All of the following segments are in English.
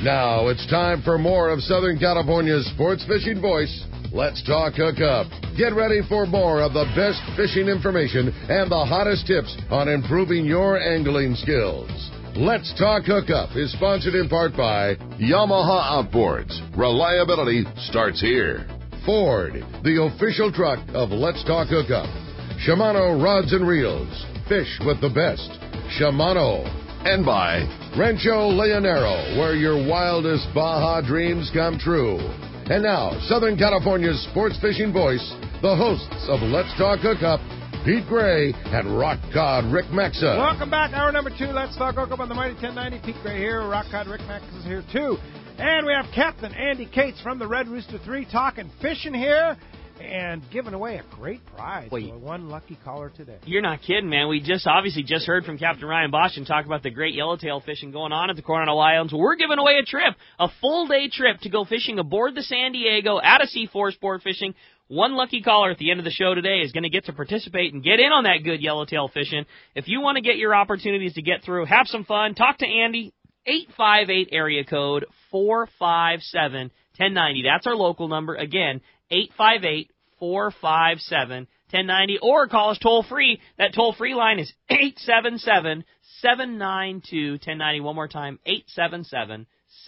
Now it's time for more of Southern California's sports fishing voice. Let's talk Hookup. Get ready for more of the best fishing information and the hottest tips on improving your angling skills. Let's Talk Hookup is sponsored in part by Yamaha Outboards. Reliability starts here. Ford, the official truck of Let's Talk Hookup. Shimano Rods and Reels. Fish with the best. Shimano. And by Rancho Leonero, where your wildest Baja dreams come true. And now, Southern California's sports fishing voice, the hosts of Let's Talk Hookup, Pete Gray and Rock Cod Rick Maxa. Welcome back, hour number 2. Let's Talk Hookup on the Mighty 1090. Pete Gray here, Rock Cod Rick Maxa is here too. And we have Captain Andy Cates from the Red Rooster 3 talking fishing here. And giving away a great prize to one lucky caller today. You're not kidding, man. We just heard from Captain Ryan Bosch and talk about the great yellowtail fishing going on at the Coronado Islands. We're giving away a trip, a full-day trip to go fishing aboard the San Diego at a C4 sport fishing. One lucky caller at the end of the show today is going to get to participate and get in on that good yellowtail fishing. If you want to get your opportunities to get through, have some fun, talk to Andy, 858 area code 457-1090. That's our local number. Again, 858-457-1090, or call us toll-free. That toll-free line is 877-792-1090. One more time,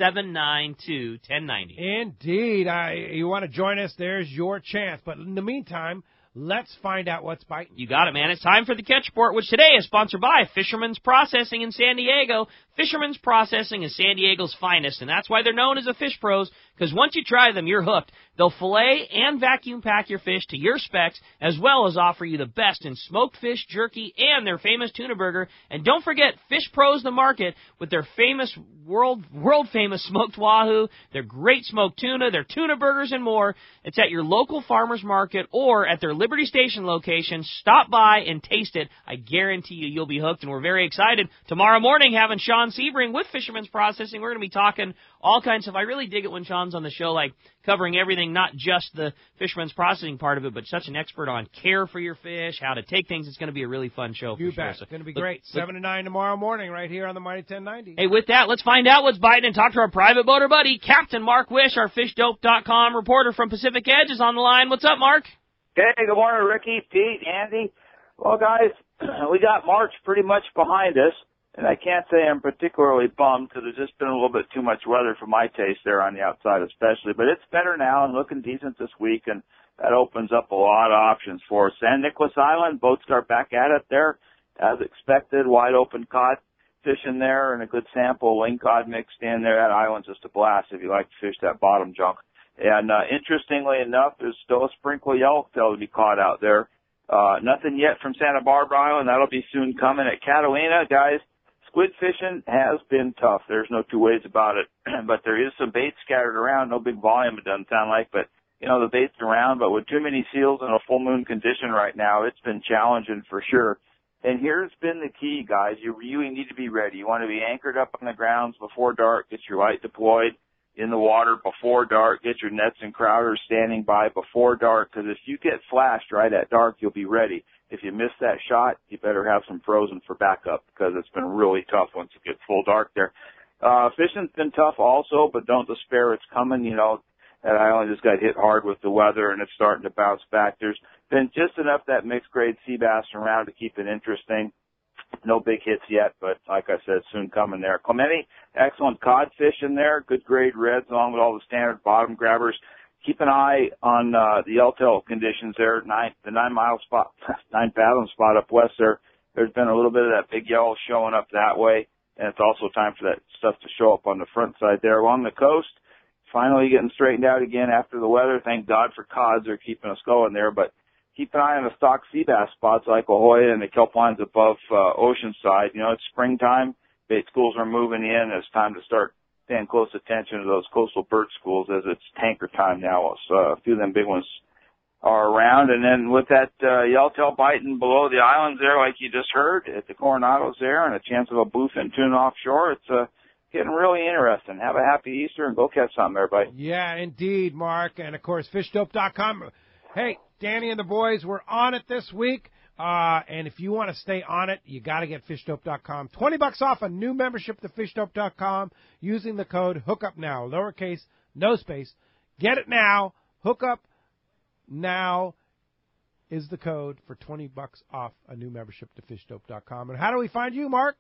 877-792-1090. Indeed. You want to join us, there's your chance. But in the meantime, let's find out what's biting. You got it, man. It's time for the Catch Report, which today is sponsored by Fisherman's Processing in San Diego. Fisherman's Processing is San Diego's finest, and that's why they're known as the Fish Pros, because once you try them, you're hooked. They'll fillet and vacuum pack your fish to your specs, as well as offer you the best in smoked fish, jerky, and their famous tuna burger. And don't forget, Fish Pros the Market with their famous, world-famous smoked wahoo, their great smoked tuna, their tuna burgers, and more. It's at your local farmer's market or at their Liberty Station location. Stop by and taste it. I guarantee you'll be hooked, and we're very excited. Tomorrow morning, having Sean Sebring with Fisherman's Processing. We're going to be talking all kinds of, I really dig it when Sean's on the show, like covering everything, not just the Fisherman's Processing part of it, but such an expert on care for your fish, how to take things. It's going to be a really fun show. You bet. It's going to be great. 7 to 9 tomorrow morning right here on the Mighty 1090. Hey, with that, let's find out what's biting and talk to our private boater buddy, Captain Mark Wish, our FishDope.com reporter from Pacific Edge is on the line. What's up, Mark? Hey, good morning, Ricky, Pete, Andy. Well, guys, we got March pretty much behind us, and I can't say I'm particularly bummed because there's just been a little bit too much weather for my taste there on the outside especially. But it's better now and looking decent this week, and that opens up a lot of options for us. San Nicolas Island, boats start back at it there as expected. Wide open cod fishing there and a good sample ling cod mixed in there. That island's just a blast if you like to fish that bottom junk. And interestingly enough, there's still a sprinkle of yellowtail to be caught out there. Nothing yet from Santa Barbara Island. That'll be soon coming. At Catalina, guys, squid fishing has been tough. There's no two ways about it. But there is some bait scattered around. No big volume, it doesn't sound like. But, you know, the bait's around. But with too many seals in a full moon condition right now, it's been challenging for sure. And here's been the key, guys. You really need to be ready. You want to be anchored up on the grounds before dark. Get your light deployed in the water before dark. Get your nets and crowders standing by before dark, because if you get flashed right at dark, you'll be ready. If you miss that shot, you better have some frozen for backup, because it's been really tough once it gets full dark there. Fishing's been tough also, but don't despair. It's coming. You know, that island just got hit hard with the weather, and it's starting to bounce back. There's been just enough that mixed grade sea bass around to keep it interesting. No big hits yet, but like I said, soon coming there. Clemente, excellent cod fish in there, good grade reds along with all the standard bottom grabbers. Keep an eye on the yellowtail conditions there. The 9 fathom spot up west there. There's been a little bit of that big yellow showing up that way, and it's also time for that stuff to show up on the front side there. Along the coast, finally getting straightened out again after the weather. Thank God for cods. They're keeping us going there, but keep an eye on the stock sea bass spots like La Jolla and the kelp lines above Oceanside. You know, it's springtime. Bait schools are moving in. It's time to start paying close attention to those coastal bird schools as it's tanker time now. So a few of them big ones are around. And then with that yellowtail biting below the islands there, like you just heard, at the Coronados there, and a chance of a bluefin tuna offshore, it's getting really interesting. Have a happy Easter and go catch something, everybody. Yeah, indeed, Mark. And, of course, FishDope.com. Hey, Danny and the boys were on it this week. And if you want to stay on it, you got to get fishdope.com. $20 off a new membership to fishdope.com using the code HOOKUPNOW, lowercase, no space. Get it now. Hookup now is the code for $20 off a new membership to fishdope.com. And how do we find you, Mark?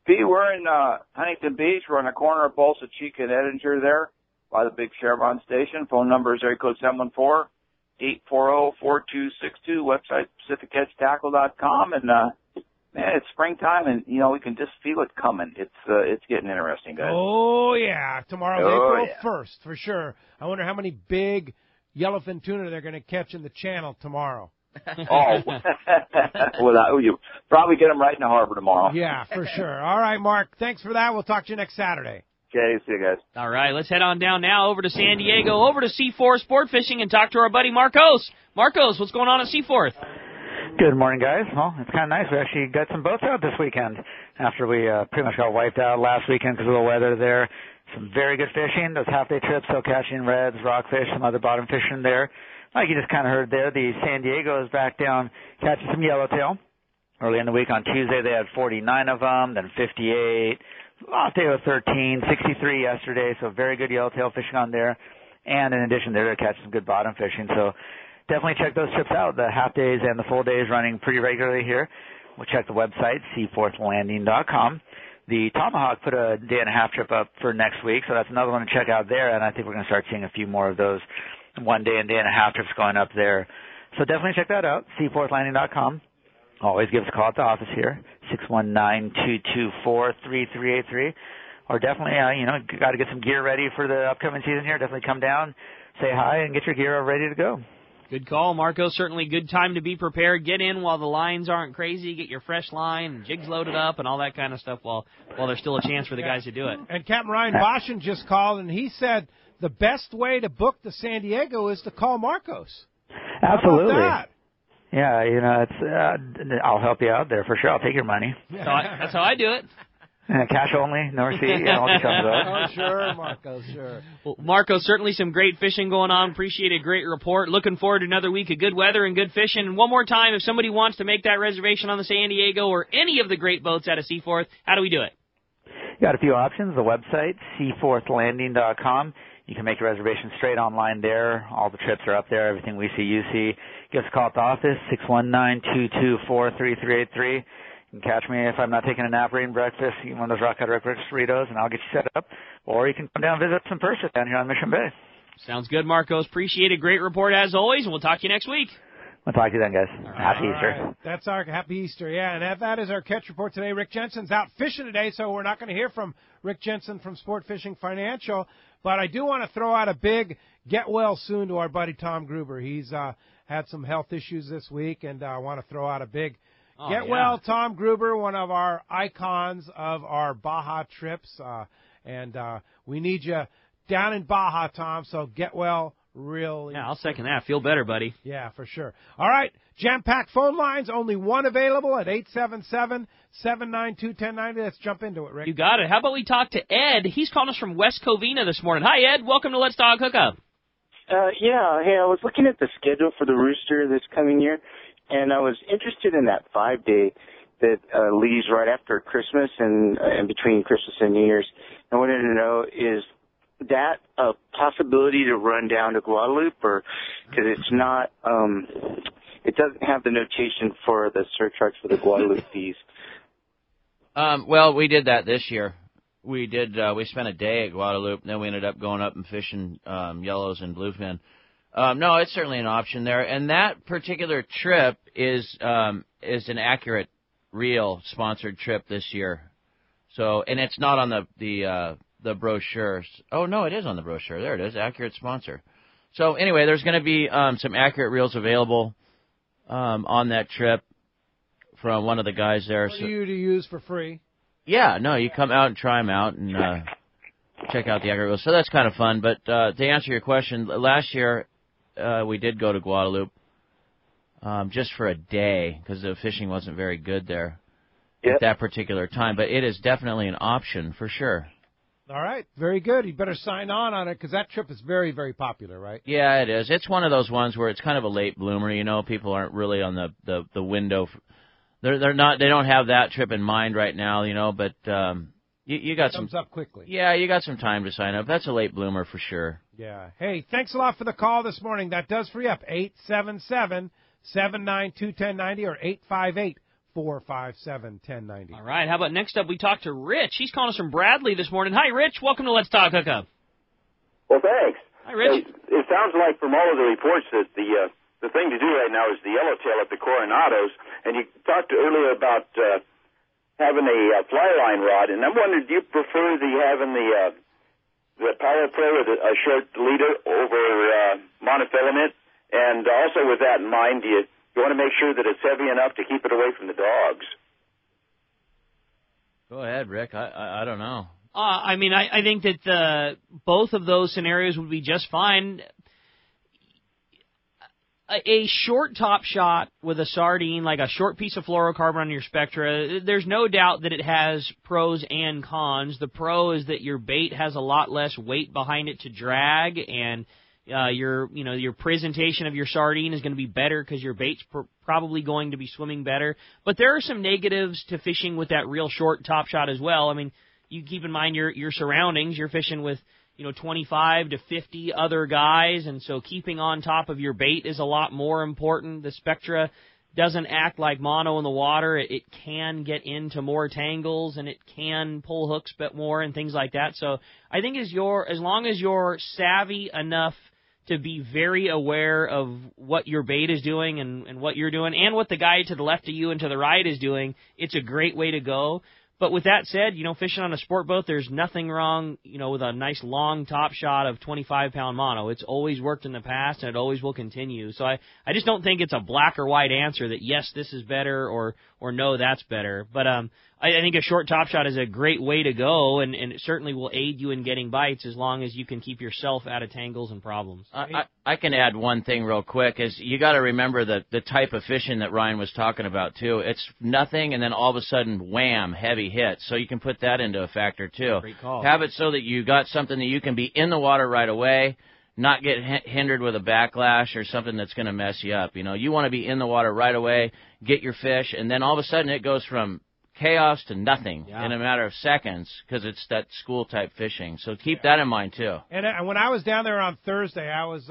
We're in Huntington Beach. We're on the corner of Bolsa Chica and Edinger there by the big Chevron station. Phone number is area code 714-840-4262. Website PacificEdgeTackle.com. And man, it's springtime, and we can just feel it coming. It's getting interesting, guys. Oh yeah, tomorrow's April 1st for sure. I wonder how many big yellowfin tuna they're going to catch in the channel tomorrow. Oh, well, you probably get them right in the harbor tomorrow. Yeah, for sure. All right, Mark. Thanks for that. We'll talk to you next Saturday. Okay, see you guys. All right, let's head on down now over to San Diego, over to Seaforth Sport Fishing, and talk to our buddy Marcos. Marcos, what's going on at Seaforth? Good morning, guys. Well, it's kind of nice. We actually got some boats out this weekend after we pretty much got wiped out last weekend because of the weather there. Some very good fishing. Those half-day trips, still catching reds, rockfish, some other bottom fishing there. Like you just kind of heard there, the San Diego is back down catching some yellowtail. Early in the week on Tuesday, they had 49 of them, then 58. Last day was 13, 63 yesterday, so very good yellowtail fishing on there. And in addition, they're catching some good bottom fishing. So definitely check those trips out. The half days and the full days running pretty regularly here. We'll check the website, seaforthlanding.com. The Tomahawk put a day-and-a-half trip up for next week, so that's another one to check out there, and I think we're going to start seeing a few more of those one-day and day-and-a-half trips going up there. So definitely check that out, seaforthlanding.com. Always give us a call at the office here, 619-224-3383. Or definitely, got to get some gear ready for the upcoming season here. Definitely come down, say hi, and get your gear ready to go. Good call, Marco. Certainly good time to be prepared. Get in while the lines aren't crazy. Get your fresh line, and jigs loaded up, and all that kind of stuff while there's still a chance for the guys to do it. And Captain Ryan Boschen just called, and he said the best way to book to San Diego is to call Marcos. Absolutely. How about that? Yeah, it's I'll help you out there for sure. I'll take your money. That's how I do it. Cash only, no receipt, all the comes up. Oh, sure, Marco, sure. Well, Marco, certainly some great fishing going on. Appreciate a great report. Looking forward to another week of good weather and good fishing. And one more time, if somebody wants to make that reservation on the San Diego or any of the great boats out of Seaforth, how do we do it? You got a few options. The website, seaforthlanding.com. You can make a reservation straight online there. All the trips are up there. Everything we see, you see. Give us a call at the office, 619-224-3383. You can catch me if I'm not taking a nap or eating breakfast, eating one of those Rock Cut Breakfast burritos, and I'll get you set up. Or you can come down and visit some person down here on Mission Bay. Sounds good, Marcos. Appreciate a great report as always, and we'll talk to you next week. We'll talk to you then, guys. Happy Easter. Right. That's our Happy Easter, yeah. And that is our catch report today. Rick Jensen's out fishing today, so we're not going to hear from Rick Jensen from Sport Fishing Financial. But I do want to throw out a big get well soon to our buddy Tom Gruber. He's had some health issues this week, and I want to throw out a big well, Tom Gruber, one of our icons of our Baja trips. And we need you down in Baja, Tom, so get well really. Yeah, I'll second that. Feel better, buddy. Yeah, for sure. All right, jam-packed phone lines, only one available at 877-792-1090. Let's jump into it, Rick. You got it. How about we talk to Ed? He's calling us from West Covina this morning. Hi, Ed. Welcome to Let's Talk Hookup. Yeah, hey, I was looking at the schedule for the Rooster this coming year, and I was interested in that 5-day that leaves right after Christmas and between Christmas and New Year's. I wanted to know, is that a possibility to run down to Guadalupe, or because it's not, it doesn't have the notation for the surcharge for the Guadalupe fees? Well, we did that this year. We spent a day at Guadalupe, and then we ended up going up and fishing yellows and bluefin. No, it's certainly an option there. And that particular trip is an Accurate Reel sponsored trip this year. So, and it's not on the brochures. Oh no, it is on the brochure. There it is, Accurate sponsor. So anyway, there's going to be some Accurate Reels available on that trip from one of the guys there. For you to use for free. Yeah, no, you come out and try them out and check out the Accurate Reels. So that's kind of fun. But to answer your question, last year we did go to Guadalupe just for a day because the fishing wasn't very good there at that particular time. But it is definitely an option for sure. All right, very good. You better sign on it because that trip is very, very popular, right? Yeah, it is. It's one of those ones where it's kind of a late bloomer. You know, people aren't really on the window. They're not. They don't have that trip in mind right now. You know, but you got some. Comes up quickly. Yeah, you got some time to sign up. That's a late bloomer for sure. Yeah. Hey, thanks a lot for the call this morning. That does free up 877-792-1090 or 858-457-1090. All right, how about next up we talk to Rich. He's calling us from Bradley this morning. Hi, Rich. Welcome to Let's Talk Hookup. Well, thanks. Hi, Rich. It sounds like from all of the reports that the thing to do right now is the yellowtail at the Coronados, and you talked earlier about having a fly line rod, and I'm wondering, do you prefer having the Power Pro with a short leader over monofilament? And also with that in mind, do you want to make sure that it's heavy enough to keep it away from the dogs? Go ahead, Rick. I don't know. I mean, I think that both of those scenarios would be just fine. A short top shot with a sardine, like a short piece of fluorocarbon on your Spectra, there's no doubt that it has pros and cons. The pro is that your bait has a lot less weight behind it to drag, and your presentation of your sardine is going to be better because your bait's probably going to be swimming better. But there are some negatives to fishing with that real short top shot as well. I mean, you keep in mind your surroundings. You're fishing with 25 to 50 other guys, and so keeping on top of your bait is a lot more important. The Spectra doesn't act like mono in the water. It can get into more tangles, and it can pull hooks a bit more and things like that. So I think as long as you're savvy enough to be very aware of what your bait is doing and what you're doing and what the guy to the left of you and to the right is doing, it's a great way to go. But with that said, fishing on a sport boat, there's nothing wrong, with a nice long top shot of 25-pound mono. It's always worked in the past, and it always will continue. So I just don't think it's a black or white answer that, yes, this is better or no, that's better. But I think a short top shot is a great way to go, and it certainly will aid you in getting bites as long as you can keep yourself out of tangles and problems. I can add one thing real quick. Is you got to remember the type of fishing that Ryan was talking about, too. It's nothing, and then all of a sudden, wham, heavy hit. So you can put that into a factor, too. Great call. Have it so that you got something that you can be in the water right away, not get hindered with a backlash or something that's going to mess you up. You want to be in the water right away, get your fish, and then all of a sudden it goes from chaos to nothing in a matter of seconds because it's that school-type fishing. So keep that in mind, too. And when I was down there on Thursday, I was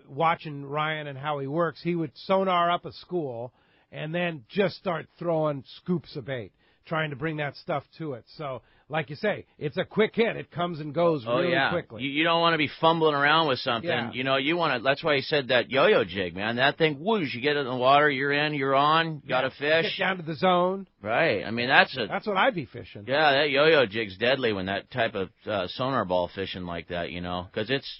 watching Ryan and how he works. He would sonar up a school and then just start throwing scoops of bait, trying to bring that stuff to it. So, like you say, it's a quick hit. It comes and goes really quickly. You don't want to be fumbling around with something. Yeah. You want to. That's why he said that yo-yo jig, man. That thing, whoosh, you get it in the water, you're in, you're on, got a fish. Get down to the zone. Right. I mean, that's what I'd be fishing. Yeah, that yo-yo jig's deadly when that type of sonar ball fishing like that, because it's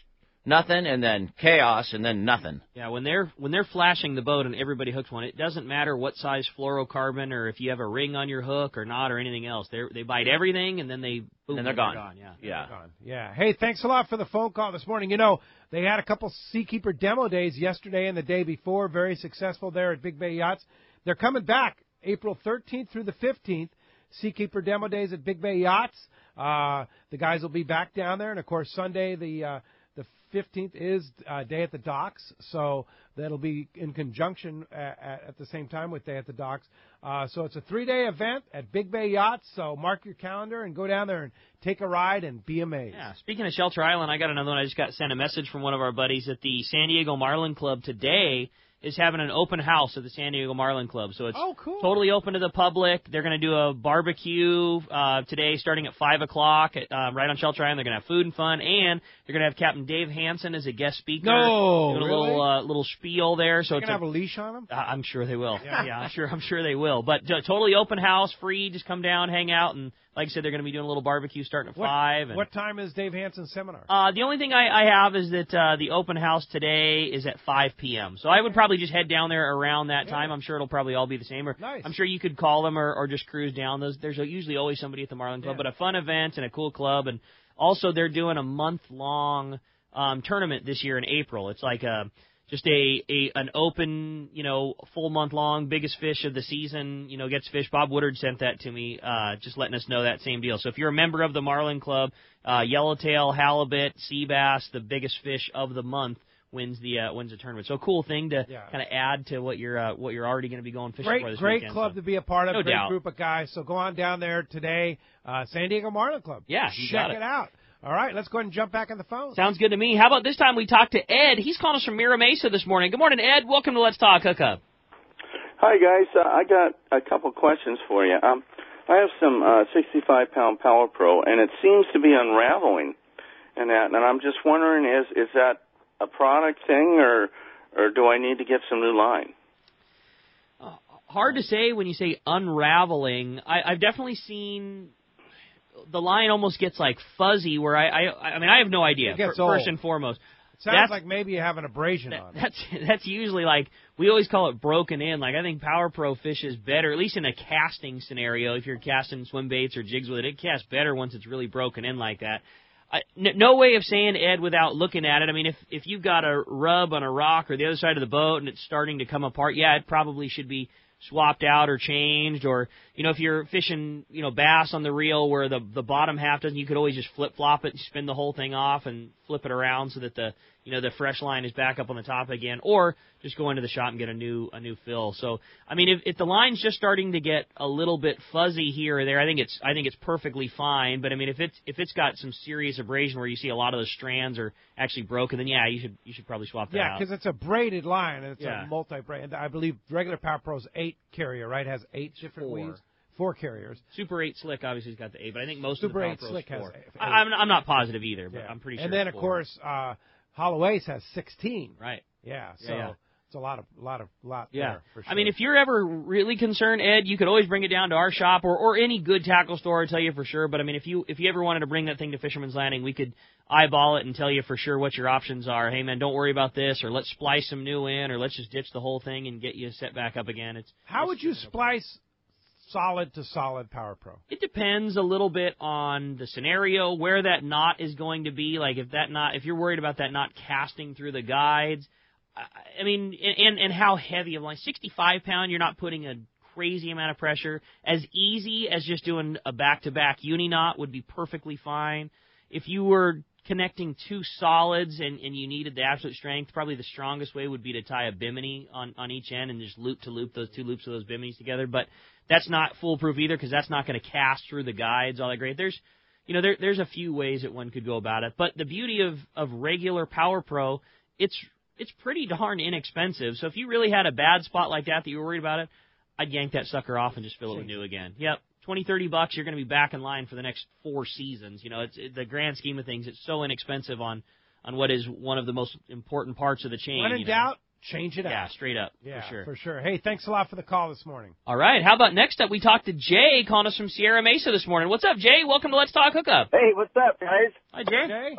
nothing and then chaos and then nothing. Yeah, when they're flashing the boat and everybody hooks one, it doesn't matter what size fluorocarbon or if you have a ring on your hook or not or anything else. They bite everything and then boom, and they're gone. Yeah. Yeah. Hey, thanks a lot for the phone call this morning. They had a couple Seakeeper demo days yesterday and the day before, very successful there at Big Bay Yachts. They're coming back April 13th through the 15th. Seakeeper demo days at Big Bay Yachts. The guys will be back down there, and of course Sunday the 15th is Day at the Docks, so that'll be in conjunction at the same time with Day at the Docks. So it's a 3-day event at Big Bay Yachts, so mark your calendar and go down there and take a ride and be amazed. Yeah, speaking of Shelter Island, I got another one. I just got sent a message from one of our buddies at the San Diego Marlin Club today is having an open house at the San Diego Marlin Club. So it's cool. Totally open to the public. They're going to do a barbecue today starting at 5 o'clock right on Shelter Island. They're going to have food and fun, and they're going to have Captain Dave Hansen as a guest speaker. No, doing really? a little spiel there. So they're going to have a leash on them? I'm sure they will. Yeah, I'm sure they will. But totally open house, free. Just come down, hang out, and like I said, they're going to be doing a little barbecue starting at 5. What time is Dave Hansen's seminar? The only thing I have is that the open house today is at 5 p.m. So I would probably just head down there around that time. I'm sure it'll probably all be the same. Or nice. I'm sure you could call them or just cruise down. There's usually always somebody at the Marlin Club, but a fun event and a cool club. And also they're doing a month-long tournament this year in April. It's like just an open, full month long, biggest fish of the season, gets fished. Bob Woodard sent that to me, just letting us know that same deal. So if you're a member of the Marlin Club, yellowtail, halibut, sea bass, the biggest fish of the month wins the tournament. So a cool thing to kind of add to what you're already going to be going fishing for this weekend. Great club to be a part of. No great doubt. Group of guys. So go on down there today, San Diego Marlin Club. Yeah, check it out. All right, let's go ahead and jump back on the phone. Sounds good to me. How about this time we talk to Ed? He's calling us from Mira Mesa this morning. Good morning, Ed. Welcome to Let's Talk Hookup. Hi, guys. I got a couple questions for you. I have some 65-pound Power Pro, and it seems to be unraveling. And I'm just wondering, is that a product thing, or do I need to get some new line? Hard to say when you say unraveling. I've definitely seen the line almost gets like fuzzy where I mean, I have no idea, first and foremost. It sounds like maybe you have an abrasion on it. That's usually like, we always call it broken in. Like, I think Power Pro fishes better, at least in a casting scenario. If you're casting swim baits or jigs with it, it casts better once it's really broken in like that. No way of saying, Ed, without looking at it. I mean, if you've got a rub on a rock or the other side of the boat and it's starting to come apart, yeah, it probably should be swapped out or changed. Or, if you're fishing, bass on the reel where the bottom half doesn't, you could always just flip-flop it and spin the whole thing off and flip it around so that the fresh line is back up on the top again, or just go into the shop and get a new fill. So, I mean, if the line's just starting to get a little bit fuzzy here or there, I think it's perfectly fine. But I mean, if it's got some serious abrasion where you see a lot of the strands are actually broken, then yeah, you should probably swap that out. Yeah, because it's a braided line and it's a multi-braid. And I believe regular Power Pro's 8 carrier, right? Has 8 different weaves. 4 carriers. Super 8 Slick obviously has got the 8, but I think most of the Power Pro's 4. Has 8. I'm not positive either, but I'm pretty sure. And then it's of 4. course, Hollow Ace has 16. Right. Yeah. So it's a lot yeah. there for sure. I mean, if you're ever really concerned, Ed, you could always bring it down to our shop or any good tackle store to tell you for sure. But I mean, if you ever wanted to bring that thing to Fisherman's Landing, we could eyeball it and tell you for sure what your options are. Hey man, don't worry about this, or let's splice some new in, or let's just ditch the whole thing and get you set back up again. How would you splice solid to solid Power Pro? It depends a little bit on the scenario, where that knot is going to be. Like if you're worried about that knot casting through the guides, I mean, and how heavy of a line. 65-pound, you're not putting a crazy amount of pressure. As easy as just doing a back-to-back uni knot would be perfectly fine. If you were connecting 2 solids and you needed the absolute strength, probably the strongest way would be to tie a bimini on each end and just loop to loop those 2 loops of those biminis together. But that's not foolproof either, because that's not going to cast through the guides all that great. There's a few ways that one could go about it. But the beauty of regular Power Pro, it's pretty darn inexpensive. So if you really had a bad spot like that you were worried about it, I'd yank that sucker off and just fill it with new again. Yep. $20-$30, you're going to be back in line for the next 4 seasons. It's the grand scheme of things. It's so inexpensive on what is one of the most important parts of the chain. When in doubt, change it out. Yeah, straight up. Yeah, for sure. Hey, thanks a lot for the call this morning. All right. How about next up, we talked to Jay calling us from Sierra Mesa this morning. What's up, Jay? Welcome to Let's Talk Hookup. Hey, what's up, guys? Hi, Jay.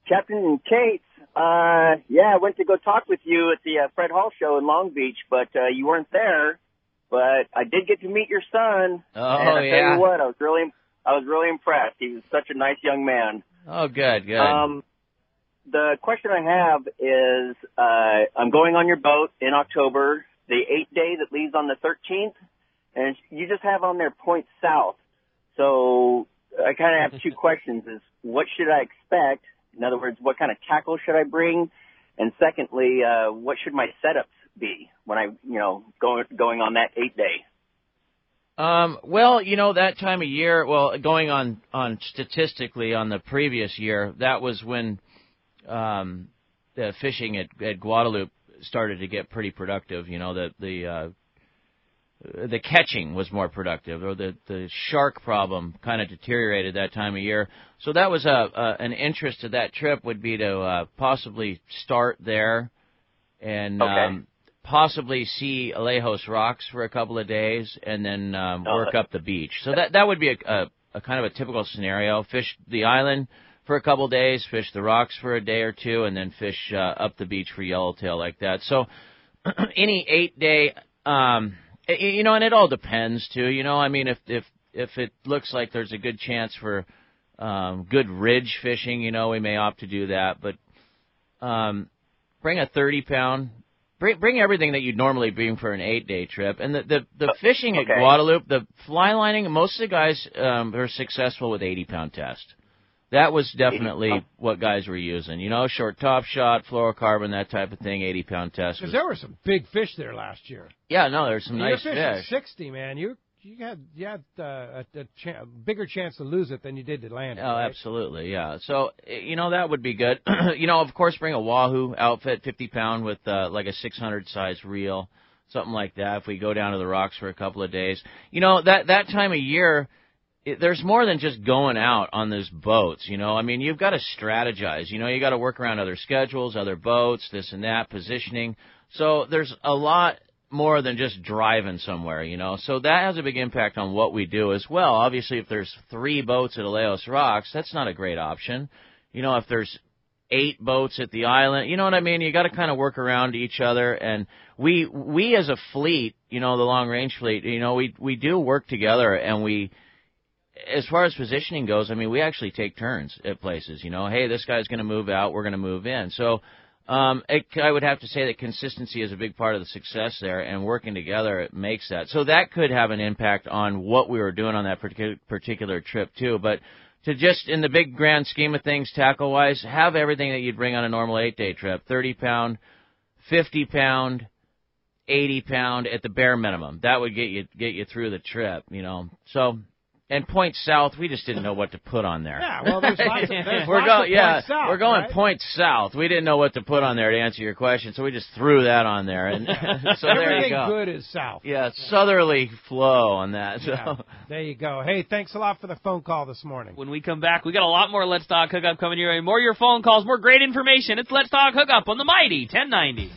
Captain Kate, I went to go talk with you at the Fred Hall show in Long Beach, but you weren't there. But I did get to meet your son. Oh, and I tell you what, I was really impressed. He was such a nice young man. Oh, good. The question I have is, I'm going on your boat in October, the 8-day that leaves on the 13th, and you just have on there Point South. So I kind of have 2 questions: is what should I expect? In other words, what kind of tackle should I bring? And secondly, what should my setups be when I, going on that 8-day? Well, that time of year, going on statistically on the previous year, that was when the fishing at Guadalupe started to get pretty productive. The catching was more productive, or the shark problem kind of deteriorated that time of year. So that was an interest of that trip, would be to possibly start there and possibly see Alejos Rocks for a couple of days and then work up the beach. So that would be a kind of a typical scenario. Fish the island for a couple of days, fish the rocks for a day or 2, and then fish up the beach for yellowtail like that. So any 8-day, and it all depends too. I mean, if it looks like there's a good chance for good ridge fishing, we may opt to do that. But bring a 30-pound. Bring everything that you'd normally bring for an 8-day trip. And the fishing at Guadalupe, the fly lining, most of the guys are successful with 80-pound test. That was definitely what guys were using. You know, short top shot, fluorocarbon, that type of thing, 80-pound test. Because there were some big fish there last year. Yeah, no, there's some nice fish. fish. 60, man. You had a bigger chance to lose it than you did to land it. Oh, right? Absolutely, yeah. So, that would be good. Of course, bring a Wahoo outfit, 50-pound with like a 600-size reel, something like that, if we go down to the rocks for a couple of days. That time of year, there's more than just going out on those boats, I mean, you've got to strategize. You got to work around other schedules, other boats, this and that, positioning. So there's a lot more than just driving somewhere, So that has a big impact on what we do as well. Obviously, if there's 3 boats at Aleos Rocks, that's not a great option. If there's 8 boats at the island, you know what I mean? You got to kind of work around each other. And we as a fleet, the long-range fleet, we do work together, and we, as far as positioning goes, I mean, we actually take turns at places, Hey, this guy's going to move out, we're going to move in. So I would have to say that consistency is a big part of the success there, and working together it makes that. So that could have an impact on what we were doing on that particular trip too. But to just, in the big grand scheme of things, tackle-wise, have everything that you'd bring on a normal 8-day trip, 30-pound, 50-pound, 80-pound at the bare minimum. That would get you through the trip, So. And point south, we just didn't know what to put on there. Yeah, well, there's lots of points south. We're going right? point south. We didn't know what to put on there to answer your question, so we just threw that on there. And so there you go. Everything good is south. Yeah, southerly flow on that. So. Yeah, there you go. Hey, thanks a lot for the phone call this morning. When we come back, we got a lot more Let's Talk Hookup coming your way. More of your phone calls, more great information. It's Let's Talk Hookup on the Mighty 1090.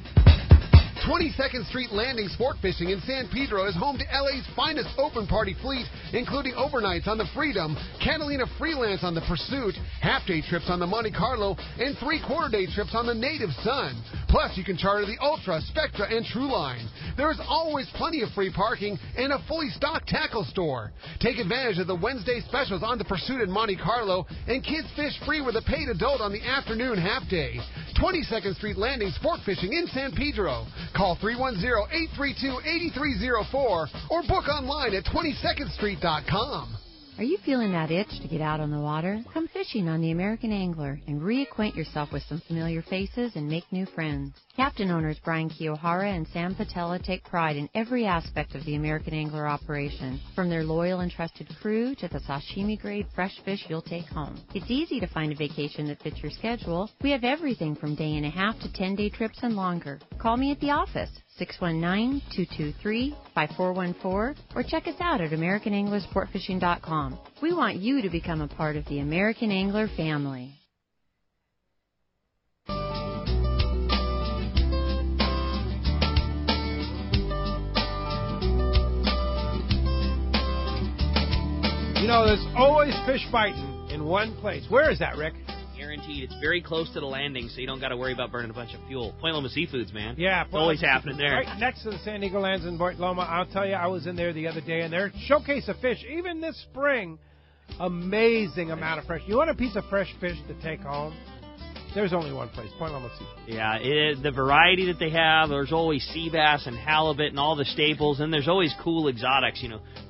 22nd Street Landing Sport Fishing in San Pedro is home to LA's finest open party fleet, including overnights on the Freedom, Catalina Freelance on the Pursuit, half-day trips on the Monte Carlo, and 3/4-day trips on the Native Sun. Plus, you can charter the Ultra, Spectra, and Trueline. There is always plenty of free parking and a fully stocked tackle store. Take advantage of the Wednesday specials on the Pursuit and Monte Carlo, and kids fish free with a paid adult on the afternoon half-day. 22nd Street Landing Sport Fishing in San Pedro. Call 310-832-8304 or book online at 22ndstreet.com. Are you feeling that itch to get out on the water? Come fishing on the American Angler and reacquaint yourself with some familiar faces and make new friends. Captain owners Brian Kiyohara and Sam Patella take pride in every aspect of the American Angler operation, from their loyal and trusted crew to the sashimi-grade fresh fish you'll take home. It's easy to find a vacation that fits your schedule. We have everything from day and a half to 10-day trips and longer. Call me at the office, 619-223-5414, or check us out at AmericanAnglerSportFishing.com. We want you to become a part of the American Angler family. There's always fish biting in one place. Where is that, Rick? Guaranteed. It's very close to the landing, so you don't got to worry about burning a bunch of fuel. Point Loma Seafoods, man. Yeah. It's always happening there. Right next to the San Diego Lands in Point Loma. I'll tell you, I was in there the other day, and their showcase of fish, even this spring, amazing amount of fresh. You want a piece of fresh fish to take home? There's only one place, Point Loma Seafood. Yeah, the variety that they have, there's always sea bass and halibut and all the staples, and there's always cool exotics,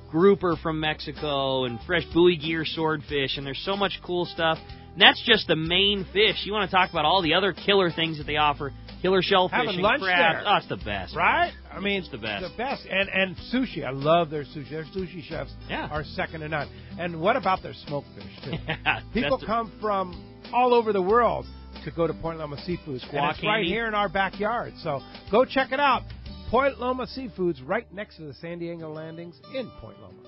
grouper from Mexico and fresh buoy gear swordfish, and there's so much cool stuff. And that's just the main fish. You want to talk about all the other killer things that they offer, killer shellfish Having and lunch crabs. there. Oh, it's the best. Right? I mean, it's the best. The best. And sushi. I love their sushi. Their sushi chefs are second to none. And what about their smoked fish, too? People come from all over the world to go to Point Loma Seafoods. And it's right here in our backyard. So go check it out. Point Loma Seafoods, right next to the San Diego Landings in Point Loma.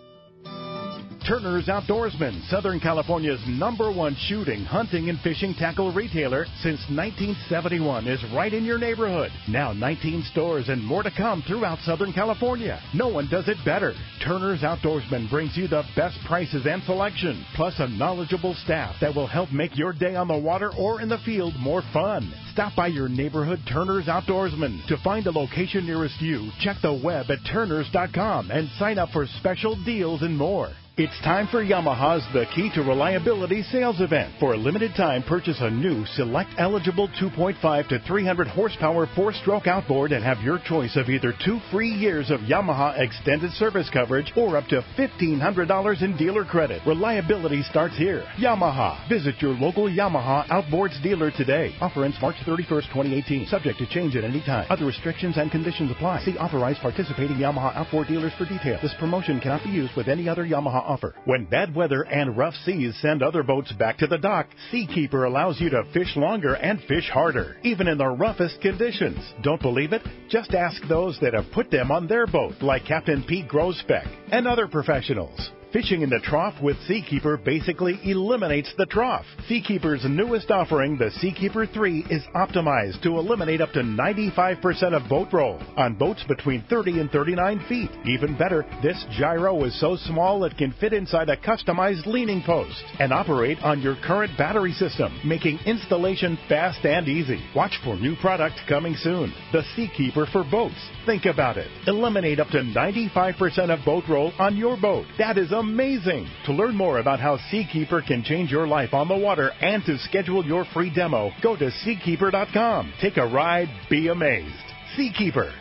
Turner's Outdoorsman, Southern California's #1 shooting, hunting, and fishing tackle retailer since 1971, is right in your neighborhood. Now 19 stores and more to come throughout Southern California. No one does it better. Turner's Outdoorsman brings you the best prices and selection, plus a knowledgeable staff that will help make your day on the water or in the field more fun. Stop by your neighborhood Turner's Outdoorsman. To find a location nearest you, check the web at turners.com and sign up for special deals and more. It's time for Yamaha's The Key to Reliability sales event. For a limited time, purchase a new select-eligible 2.5 to 300 horsepower 4-stroke outboard and have your choice of either 2 free years of Yamaha extended service coverage or up to $1,500 in dealer credit. Reliability starts here. Yamaha. Visit your local Yamaha Outboards dealer today. Offer ends March 31st, 2018. Subject to change at any time. Other restrictions and conditions apply. See authorized participating Yamaha outboard dealers for details. This promotion cannot be used with any other Yamaha offer. When bad weather and rough seas send other boats back to the dock, Seakeeper allows you to fish longer and fish harder, even in the roughest conditions. Don't believe it? Just ask those that have put them on their boat, like Captain Pete Grosbeck and other professionals. Fishing in the trough with Seakeeper basically eliminates the trough. Seakeeper's newest offering, the Seakeeper 3, is optimized to eliminate up to 95% of boat roll on boats between 30 and 39 feet. Even better, this gyro is so small it can fit inside a customized leaning post and operate on your current battery system, making installation fast and easy. Watch for new product coming soon. The Seakeeper for boats. Think about it. Eliminate up to 95% of boat roll on your boat. That is amazing. To learn more about how Seakeeper can change your life on the water and to schedule your free demo, go to Seakeeper.com. Take a ride, be amazed. Seakeeper.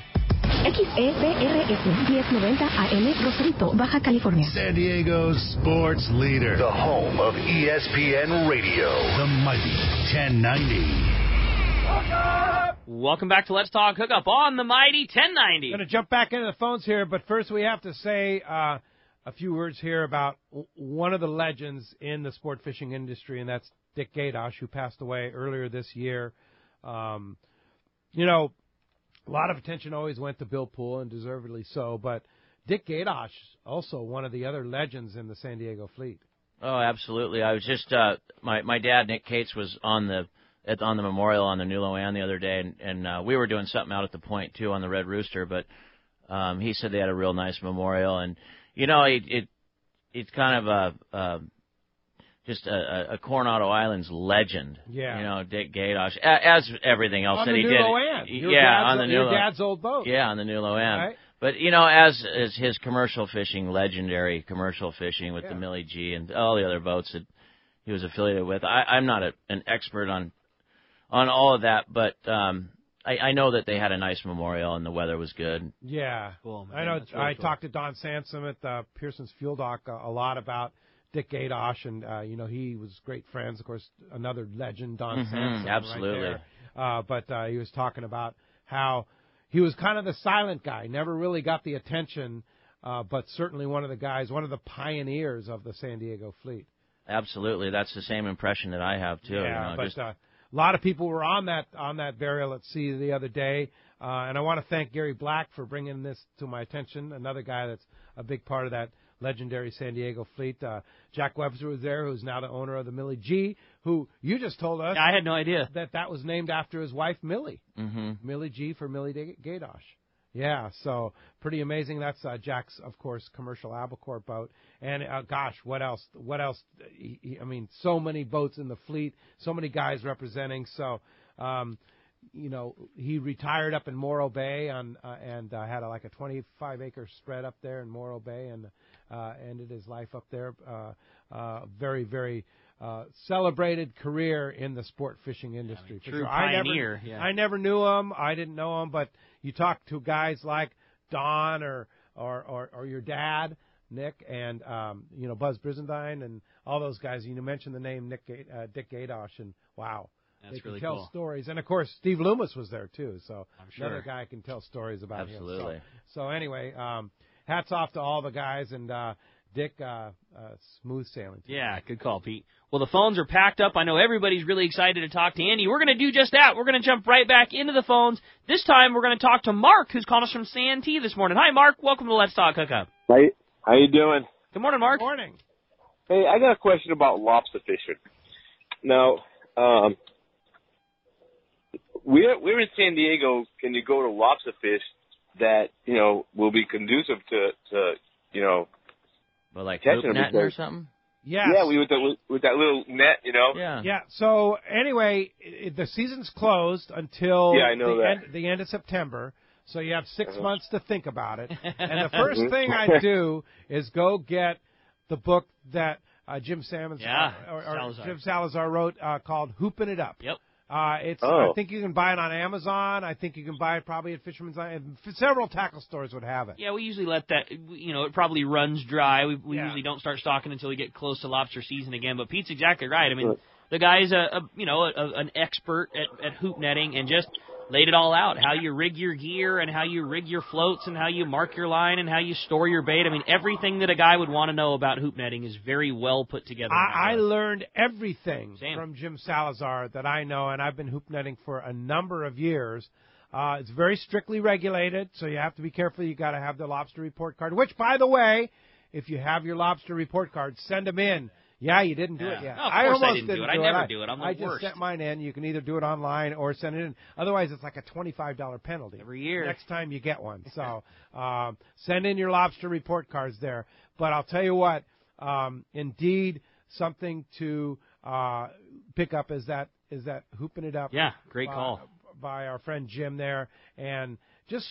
XEPRS 1090 AM Rosarito, Baja California. San Diego's sports leader. The home of ESPN Radio. The mighty 1090. Welcome back to Let's Talk Hookup on the mighty 1090. Going to jump back into the phones here, but first we have to say a few words here about one of the legends in the sport fishing industry, and that's Dick Gadosh, who passed away earlier this year. You know, a lot of attention always went to Bill Poole, and deservedly so, but Dick Gadosh, also one of the other legends in the San Diego fleet. Oh, absolutely. I was just my dad, Nick Cates, was on the memorial on the New Loanne the other day, and we were doing something out at the point too on the Red Rooster, but he said they had a real nice memorial, and you know it's kind of just a Coronado Islands legend. Yeah. You know, Dick Gadosh, as everything else on that he New did. Loanne. On the New your dad's old boat. Yeah, on the New Loanne. Right. But, you know, as his commercial fishing, legendary commercial fishing with the Millie G and all the other boats that he was affiliated with, I'm not an expert on all of that, but I know that they had a nice memorial and the weather was good. Yeah. Cool, man. I know. Really I cool. talked to Don Sansom at Pearson's Fuel Dock a lot about Dick Gadosh, and, you know, he was great friends. Of course, another legend, Don Sansom. Absolutely. Right there. But he was talking about how he was kind of the silent guy, never really got the attention, but certainly one of the pioneers of the San Diego fleet. Absolutely. That's the same impression that I have, too. Yeah, you know, but a lot of people were on that burial at sea the other day, and I want to thank Gary Black for bringing this to my attention, another guy that's a big part of that legendary San Diego fleet. Jack Webster was there, who's now the owner of the Millie G, who you just told us. I had no idea. That was named after his wife, Millie. Mm-hmm. Millie G for Millie Gadosh. Yeah, so pretty amazing. That's Jack's, of course, commercial albacore boat. And, gosh, what else? I mean, so many boats in the fleet, so many guys representing. So, you know, he retired up in Morro Bay and had a 25-acre spread up there in Morro Bay and ended his life up there. Very, very celebrated career in the sport fishing industry. True sure. Pioneer. I never knew him. I didn't know him, but you talk to guys like Don or your dad, Nick, and you know, Buzz Brizendine and all those guys. You mentioned the name Dick Gadosh, and wow. That's they can really tell cool. stories. And, of course, Steve Loomis was there, too. So I'm sure. Another guy can tell stories about Absolutely. him. So anyway, hats off to all the guys. And Dick, smooth sailing. Yeah, good call, Pete. Well, the phones are packed up. I know everybody's really excited to talk to Andy. We're going to do just that. We're going to jump right back into the phones. This time, we're going to talk to Mark, who's calling us from Santee this morning. Hi, Mark. Welcome to Let's Talk Hookup. Hey, how you doing? Good morning, Mark. Good morning. Hey, I got a question about lobster fishing. Now, we're in San Diego. Can you go to lobster fish that, you know, will be conducive to you know, well, like catching hoop them netting or something? Yes. Yeah, with that little net, you know. Yeah. So anyway, the season's closed until the end of September. So you have 6 months to think about it. And the first thing I do is go get the book that Jim Salazar Salazar. Jim Salazar wrote called "Hooping It Up." Yep. I think you can buy it on Amazon. I think you can buy it probably at Fisherman's Island. Several tackle stores would have it. Yeah, we usually let that, it probably runs dry. We usually don't start stocking until we get close to lobster season again. But Pete's exactly right. I mean, the guy's an expert at hoop netting and just laid it all out, how you rig your gear and how you rig your floats and how you mark your line and how you store your bait. I mean, everything that a guy would want to know about hoop netting is very well put together. I learned everything from Jim Salazar that I know, and I've been hoop netting for a number of years. It's very strictly regulated, so you have to be careful. You got to have the lobster report card, which, by the way, if you have your lobster report card, send them in. Yeah, you didn't do it yet. No, of course I didn't do it. I never do it. I'm the worst. I just sent mine in. You can either do it online or send it in. Otherwise, it's like a $25 penalty every year. Next time you get one. So send in your lobster report cards there. But I'll tell you what, indeed, something to pick up is that Hooping It Up. Yeah, great call. By our friend Jim there. And just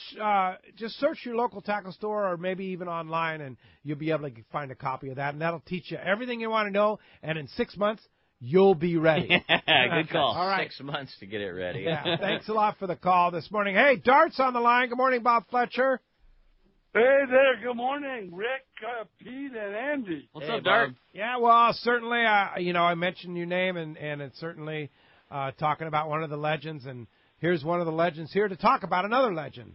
search your local tackle store or maybe even online, and you'll be able to find a copy of that. And that'll teach you everything you want to know. And in 6 months, you'll be ready. Good call. All right. 6 months to get it ready. Yeah. Thanks a lot for the call this morning. Hey, Dart's on the line. Good morning, Bob Fletcher. Hey there. Good morning, Rick, Pete, and Andy. What's up, Dart? Yeah, well, certainly, I mentioned your name, and it's certainly talking about one of the legends, and here's one of the legends here to talk about another legend.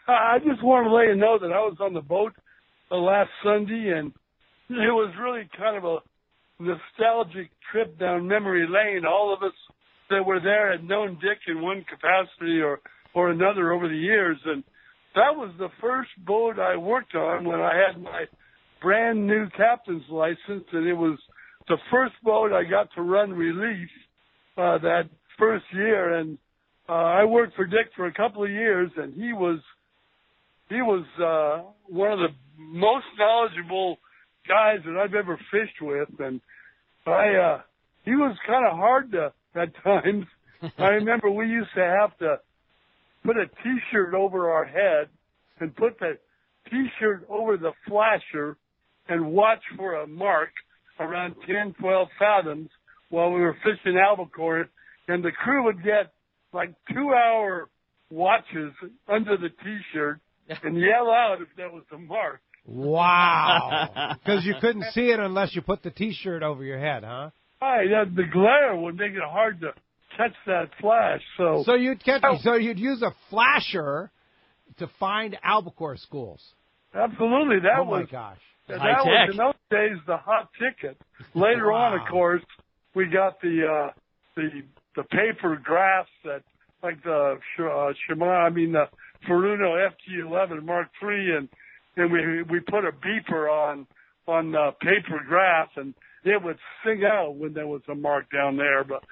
I just wanted to let you know that I was on the boat last Sunday, and it was really kind of a nostalgic trip down memory lane. All of us that were there had known Dick in one capacity or another over the years, and that was the first boat I worked on when I had my brand new captain's license, and it was the first boat I got to run relief that first year, and I worked for Dick for a couple of years, and he was one of the most knowledgeable guys that I've ever fished with, and he was kind of hard at times. I remember we used to have to put a T-shirt over our head and put the T-shirt over the flasher and watch for a mark around 10, 12 fathoms while we were fishing albacore, and the crew would get like 2-hour watches under the T-shirt and yell out if there was a mark. Wow. Because you couldn't see it unless you put the T-shirt over your head, huh? Right, the glare would make it hard to catch that flash. So you'd use a flasher to find albacore schools. Absolutely. That was, my gosh. That was, in those days, the hot ticket. Later on, of course, we got the paper graphs that, like the the Furuno FG11 Mark III, and we put a beeper on the paper graph, and it would sing out when there was a mark down there. But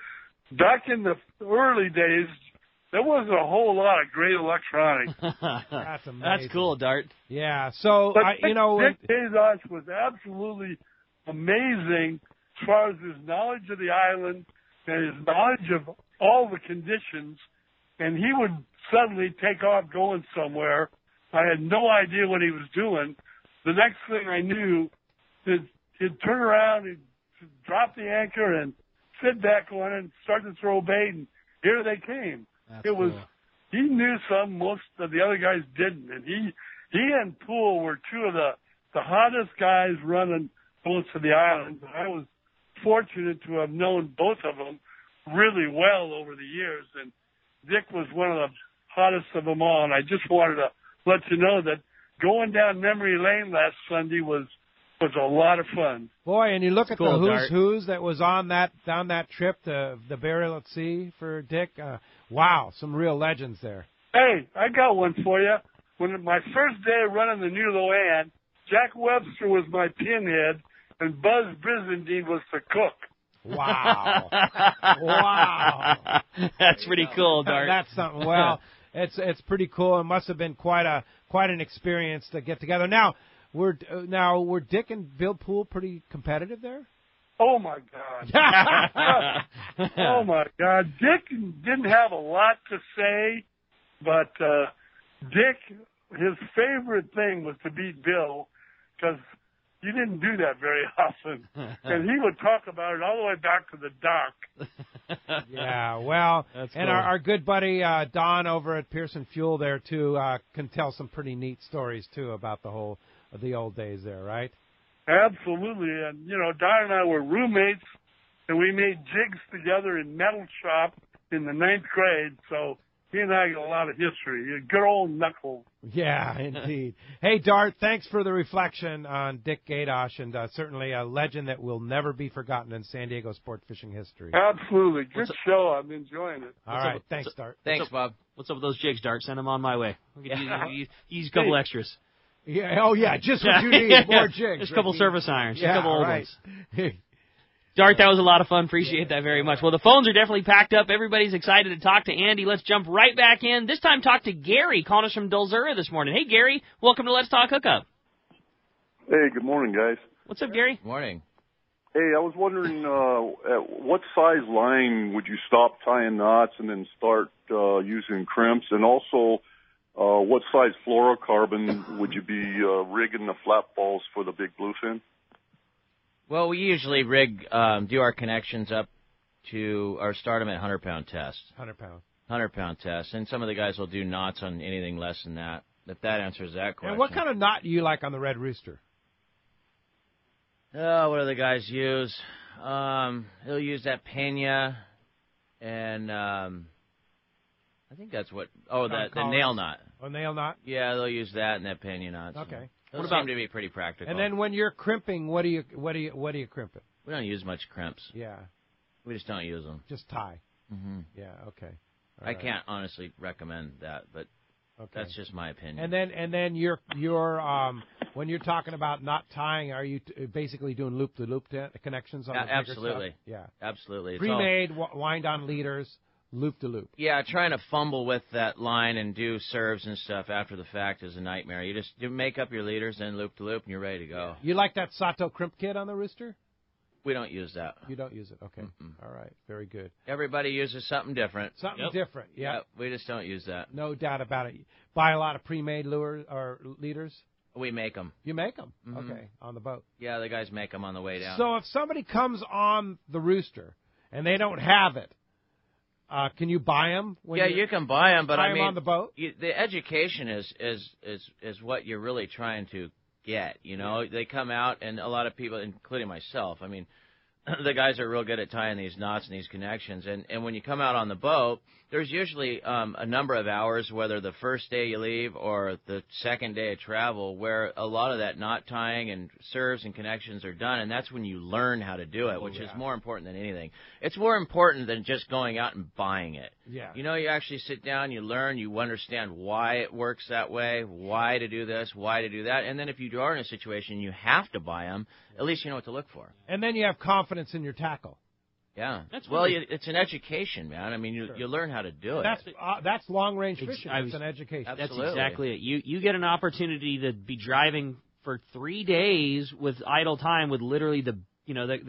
back in the early days, there wasn't a whole lot of great electronics. That's amazing. That's cool, Dart. Yeah. So Dick Bezos was absolutely amazing as far as his knowledge of the island and his knowledge of all the conditions. And he would suddenly take off going somewhere. I had no idea what he was doing. The next thing I knew, he'd turn around, he'd drop the anchor and sit back on it and start to throw bait, and here they came. Cool. He knew some most of the other guys didn't, and he and Poole were two of the hottest guys running boats to the island. I was fortunate to have known both of them really well over the years, and Dick was one of the hottest of them all, and I just wanted to let you know that going down memory lane last Sunday was a lot of fun. Boy, and you look at the who's that was on that trip, the burial at sea for Dick. Wow, some real legends there. Hey, I got one for you. When my first day of running the new Loan, Jack Webster was my pinhead, and Buzz Brizendine was the cook. Wow. Wow. That's pretty cool, Dart. That's something. Well, it's pretty cool. It must have been quite an experience to get together. Now, were Dick and Bill Poole pretty competitive there? Oh my God. Oh my God. Dick didn't have a lot to say, but Dick, his favorite thing was to beat Bill, because you didn't do that very often. And he would talk about it all the way back to the dock. Yeah, well, That's and cool. our good buddy Don over at Pearson Fuel there, too, can tell some pretty neat stories, too, about the old days there, right? Absolutely. And, Don and I were roommates, and we made jigs together in metal shop in the 9th grade, so he and I got a lot of history. Good old Knuckles. Yeah, indeed. Hey, Dart, thanks for the reflection on Dick Gadosh, and certainly a legend that will never be forgotten in San Diego sport fishing history. Absolutely. Good show. I'm enjoying it. All right. Thanks, Dart. Thanks, Bob. What's up with those jigs, Dart? Send them on my way. Use a couple extras. Yeah. Oh, yeah. Just what you need. More jigs. Just a couple service irons. Just a couple old ones. Dart, that was a lot of fun. Appreciate that very much. Well, the phones are definitely packed up. Everybody's excited to talk to Andy. Let's jump right back in. This time talk to Gary, calling us from Dulzura this morning. Hey, Gary. Welcome to Let's Talk Hookup. Hey, good morning, guys. What's up, Gary? Morning. Hey, I was wondering, at what size line would you stop tying knots and then start using crimps? And also, what size fluorocarbon would you be rigging the flat balls for the big bluefin? Well, we usually do our connections up to, or start them at 100-pound test. 100-pound. 100-pound test. And some of the guys will do knots on anything less than that, if that answers that question. And what kind of knot do you like on the Red Rooster? Oh, what do the guys use? They'll use that pena, and I think that's what. Oh, the nail knot. Oh, nail knot. Yeah, they'll use that and that pena knot. So Okay. those seem to be pretty practical. And then when you're crimping, what do you crimp it? We don't use much crimps. Yeah. We just don't use them. Just tie. Mm-hmm. Yeah. Okay. I can't honestly recommend that, but that's just my opinion. And then you're when you're talking about not tying, are you basically doing loop to loop connections on the bigger absolutely. stuff? Yeah. Absolutely. It's Pre-made wind on leaders, loop to loop. Yeah, trying to fumble with that line and do serves and stuff after the fact is a nightmare. You just make up your leaders, then loop to loop, and you're ready to go. You like that Sato crimp kit on the Rooster? We don't use that. You don't use it. Okay. All right. Very good. Everybody uses something different. Something different. Yeah. Yep. We just don't use that. No doubt about it. Buy a lot of pre-made lures or leaders. We make them. You make them? Mm-hmm. Okay. On the boat. Yeah, the guys make them on the way down. So if somebody comes on the Rooster and they don't have it, can you buy them? You can buy them, but I mean, on the boat. The education is what you're really trying to get. You know, they come out, and a lot of people, including myself, I mean, the guys are real good at tying these knots and these connections. And when you come out on the boat, there's usually a number of hours, whether the first day you leave or the second day of travel, where a lot of that knot tying and serves and connections are done, and that's when you learn how to do it, which is more important than anything. It's more important than just going out and buying it. Yeah. You know, you actually sit down, you learn, you understand why it works that way, why to do this, why to do that, and then if you are in a situation you have to buy them, at least you know what to look for. And then you have confidence in your tackle. Yeah. It's an education, man. I mean, you learn how to do it. That's long-range fishing. It's an education. Absolutely. That's exactly it. You get an opportunity to be driving for 3 days with idle time with literally the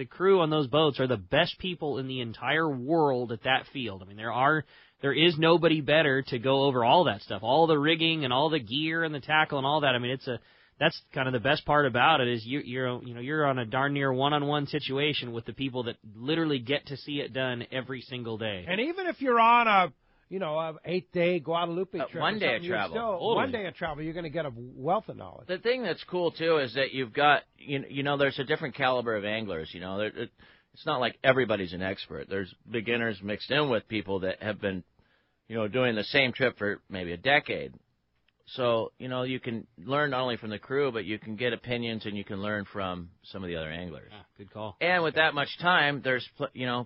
crew on those boats are the best people in the entire world at that field. I mean, there is nobody better to go over all that stuff, all the rigging and all the gear and the tackle and all that. I mean, that's kind of the best part about it is you're on a darn near one-on-one situation with the people that literally get to see it done every single day. And even if you're on a 8-day Guadalupe trip, one day of travel, one day of travel, you're going to get a wealth of knowledge. The thing that's cool too is that you've got there's a different caliber of anglers. It's not like everybody's an expert. There's beginners mixed in with people that have been doing the same trip for maybe a decade. So, you can learn not only from the crew, but you can get opinions and you can learn from some of the other anglers. Good call. And with that much time, there's,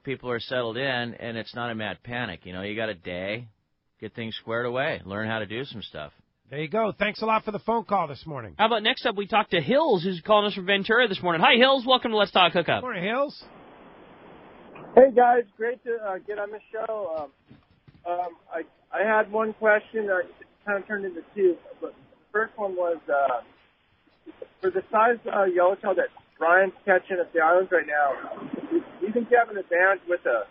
people are settled in and it's not a mad panic. You got a day, get things squared away, learn how to do some stuff. There you go. Thanks a lot for the phone call this morning. How about next up we talk to Hills, who's calling us from Ventura this morning. Hi, Hills. Welcome to Let's Talk Hookup. Morning, Hills. Hey, guys. Great to get on the show. I had one question. Kind of turned into two, but the first one was for the size yellowtail that Brian's catching at the islands right now. Do you think you have an advantage with a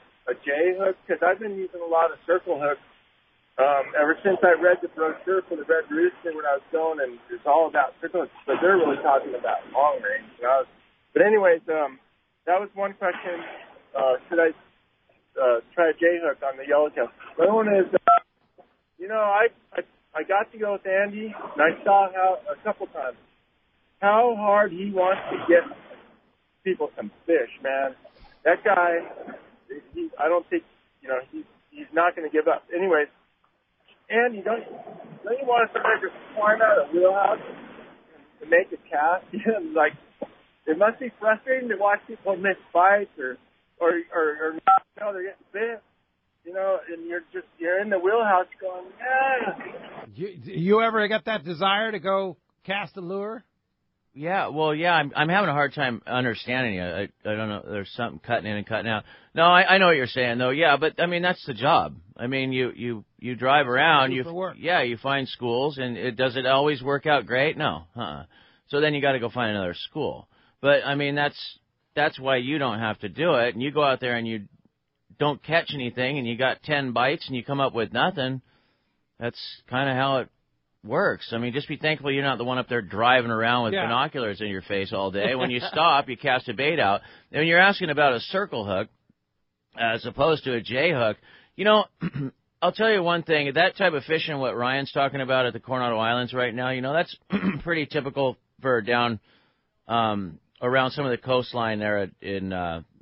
J hook? Because I've been using a lot of circle hooks Ever since I read the brochure for the Red Rooster when I was going, and it's all about triplets, but they're really talking about long range. But anyways, that was one question. Should I try a J-hook on the yellowtail? The other one is, I got to go with Andy, and I saw a couple times how hard he wants to get people some fish, man. That guy, I don't think, he's not going to give up. Anyways, Andy, don't you want us to just climb out of the wheelhouse to make a cast? Like, it must be frustrating to watch people miss bites or not know they're getting bit, and you're in the wheelhouse going, yeah. You ever get that desire to go cast a lure? Yeah, well, yeah, I'm having a hard time understanding you. I don't know. There's something cutting in and cutting out. No, I know what you're saying, though. Yeah, but, I mean, that's the job. I mean, you drive around. You find schools, and does it always work out great? No. So then you got to go find another school. But, I mean, that's why you don't have to do it. And you go out there and you don't catch anything, and you got 10 bites, and you come up with nothing. That's kind of how it works. I mean, just be thankful you're not the one up there driving around with binoculars in your face all day. When you stop, you cast a bait out. And when you're asking about a circle hook as opposed to a J hook, I'll tell you one thing. That type of fishing, what Ryan's talking about at the Coronado Islands right now, that's pretty typical for down around some of the coastline there in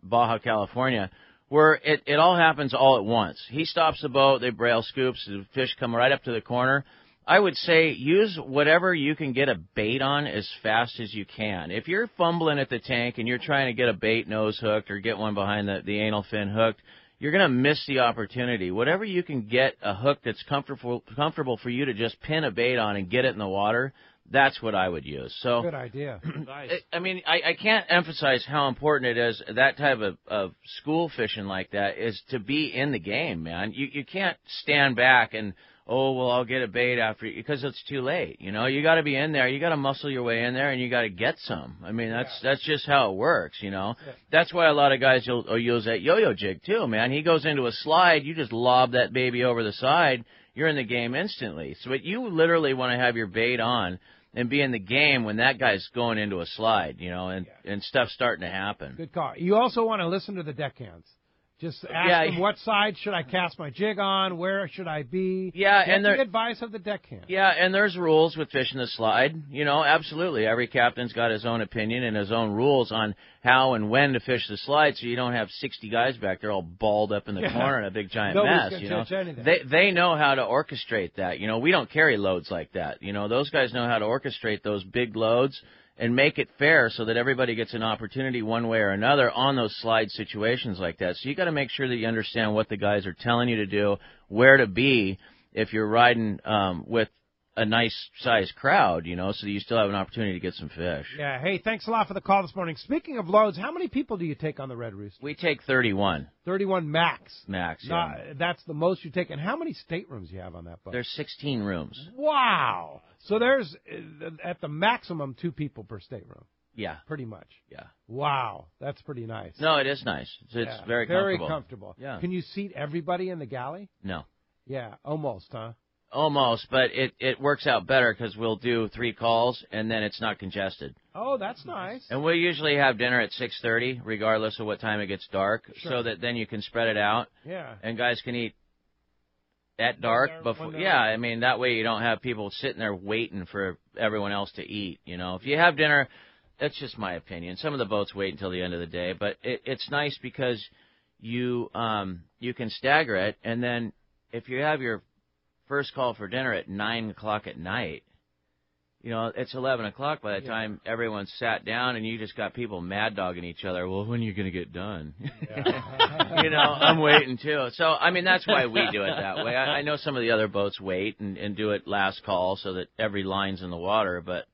Baja California, where it all happens all at once. He stops the boat, they braille scoops, the fish come right up to the corner. I would say use whatever you can get a bait on as fast as you can. If you're fumbling at the tank and you're trying to get a bait nose hooked or get one behind the anal fin hooked, you're going to miss the opportunity. Whatever you can get a hook that's comfortable for you to just pin a bait on and get it in the water, that's what I would use. So good idea. Nice. I mean, I can't emphasize how important it is, that type of school fishing like that, is to be in the game, man. You can't stand back and, I'll get a bait after, because it's too late. You got to be in there. You got to muscle your way in there, and you got to get some. I mean, that's just how it works. Yeah. That's why a lot of guys will use that yo-yo jig too, man. He goes into a slide, you just lob that baby over the side, you're in the game instantly. So you literally want to have your bait on and be in the game when that guy's going into a slide, and stuff's starting to happen. Good call. You also want to listen to the deckhands. Just ask them, what side should I cast my jig on? Where should I be? Yeah, and the advice of the deckhand. Yeah, and there's rules with fishing the slide. Absolutely. Every captain's got his own opinion and his own rules on how and when to fish the slide, so you don't have 60 guys back there all balled up in the corner in a big giant mess. They know how to orchestrate that. We don't carry loads like that. Those guys know how to orchestrate those big loads and make it fair so that everybody gets an opportunity one way or another on those slide situations like that. So you got to make sure that you understand what the guys are telling you to do, where to be if you're riding with a nice-sized crowd, so that you still have an opportunity to get some fish. Yeah. Hey, thanks a lot for the call this morning. Speaking of loads, how many people do you take on the Red Rooster? We take 31. 31 max. Max, yeah. That's the most you take. And how many staterooms do you have on that boat? There's 16 rooms. Wow. So there's, at the maximum, 2 people per stateroom. Yeah. Pretty much. Yeah. Wow. That's pretty nice. No, it is nice. It's very comfortable. Very comfortable. Yeah. Can you seat everybody in the galley? No. Yeah, almost, huh? Almost, but it works out better because we'll do 3 calls, and then it's not congested. Oh, that's nice. And we usually have dinner at 6:30, regardless of what time it gets dark, so that then you can spread it out. Yeah. And guys can eat at dark before. Yeah, I mean, that way you don't have people sitting there waiting for everyone else to eat. If you have dinner, that's just my opinion. Some of the boats wait until the end of the day, but it's nice because you can stagger it, and then if you have your first call for dinner at 9 o'clock at night, it's 11 o'clock by the time everyone's sat down, and you just got people mad dogging each other. Well, when are you going to get done? I'm waiting too. So, I mean, that's why we do it that way. I know some of the other boats wait and do it last call so that every line's in the water, but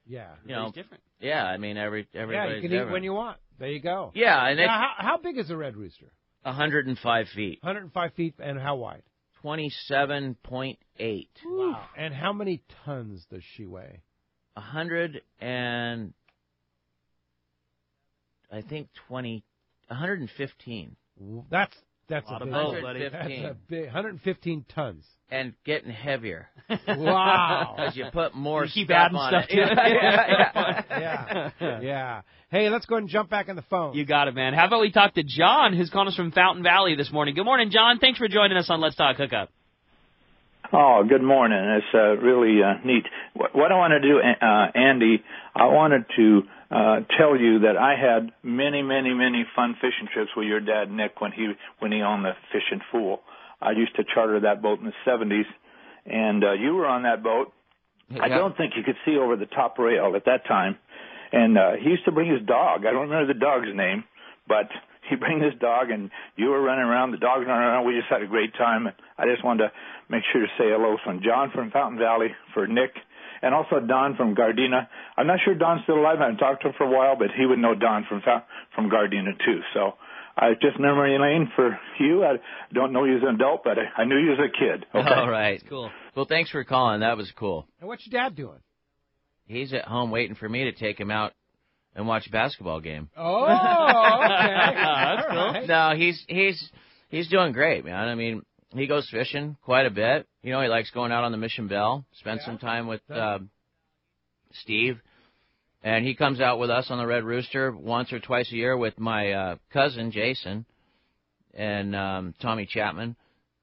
it's different. Yeah, I mean, everybody's you can different. eat when you want. There you go. Yeah, and how big is a Red Rooster? 105 feet. 105 feet, and how wide? 27.8. Wow. And how many tons does she weigh? 115. That's That's a lot big of boat, boat. buddy. That's a big 115 tons. And getting heavier. Wow. Because you put more you keep stuff adding on stuff it. to it. Yeah. Hey, let's go ahead and jump back in the phone. You got it, man. How about we talk to John, who's calling us from Fountain Valley this morning. Good morning, John. Thanks for joining us on Let's Talk Hookup. Oh, good morning. It's really neat. What I want to do, Andy, I wanted to tell you that I had many, many, many fun fishing trips with your dad, Nick, when he owned the Fishing Fool. I used to charter that boat in the 70s, and you were on that boat. Yeah. I don't think you could see over the top rail at that time. And he used to bring his dog. I don't remember the dog's name, but he'd bring his dog, and you were running around, the dog's running around. We just had a great time. And I just wanted to make sure to say hello from John from Fountain Valley, for Nick, and also Don from Gardena. I'm not sure Don's still alive. I haven't talked to him for a while, but he would know Don from Gardena, too. So just memory lane for you. I don't know you as an adult, but I knew you as a kid. Okay? All right. Cool. Well, thanks for calling. That was cool. And what's your dad doing? He's at home waiting for me to take him out and watch a basketball game. Oh, okay. That's cool. All right. No, he's doing great, man. I mean, he goes fishing quite a bit. You know, he likes going out on the Mission Bell, spend some time with Steve. And he comes out with us on the Red Rooster once or twice a year with my cousin, Jason, and Tommy Chapman.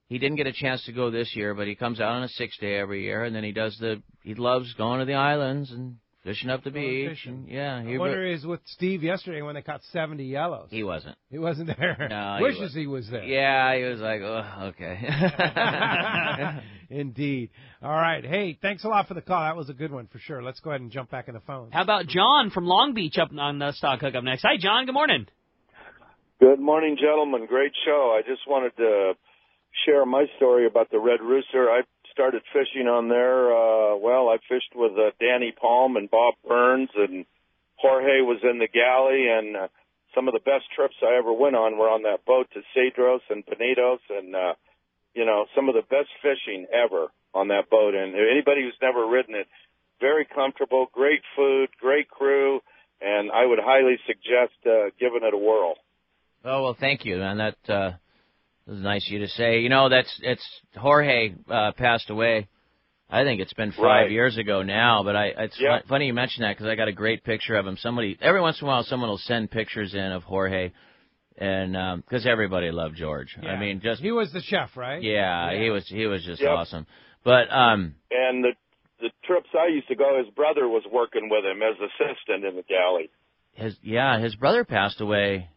He didn't get a chance to go this year, but he comes out on a 6-day every year, and then he loves going to the islands and fishing up the beach. And, yeah. I wonder he was with Steve yesterday when they caught 70 yellows. He wasn't. He wasn't there. No, Wishes he was there. Yeah, he was like, oh, okay. Indeed. All right. Hey, thanks a lot for the call. That was a good one for sure. Let's go ahead and jump back in the phone. How about John from Long Beach up on the Stock Hookup next? Hi, John. Good morning. Good morning, gentlemen. Great show. I just wanted to share my story about the Red Rooster. I started fishing on there. I fished with Danny Palm and Bob Burns, and Jorge was in the galley, and some of the best trips I ever went on were on that boat to Cedros and Bonitos, and some of the best fishing ever on that boat. And anybody who's never ridden it, very comfortable, great food, great crew, and I would highly suggest giving it a whirl. Oh, well, thank you, man. That was nice of you to say. You know, it's Jorge passed away. I think it's been 5 years ago now, but it's funny you mention that because I got a great picture of him. Every once in a while, someone will send pictures in of Jorge, and because everybody loved George. Yeah. I mean, he was the chef, right? Yeah, he was just awesome. But and the trips I used to go, his brother was working with him as assistant in the galley. His brother passed away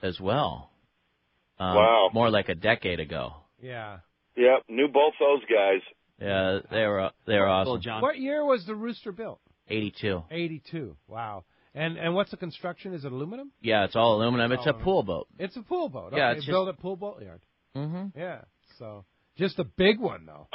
as well. Wow. More like a decade ago. Yeah. Yep, knew both those guys. Yeah, they were awesome. John. What year was the Rooster built? 82. 82. Wow. And what's the construction? Is it aluminum? Yeah, it's all aluminum. It's a pool boat. It's a pool boat. Yeah, okay. it's Built at Pool Boat Yard. Mm-hmm. Yeah. So just a big one though.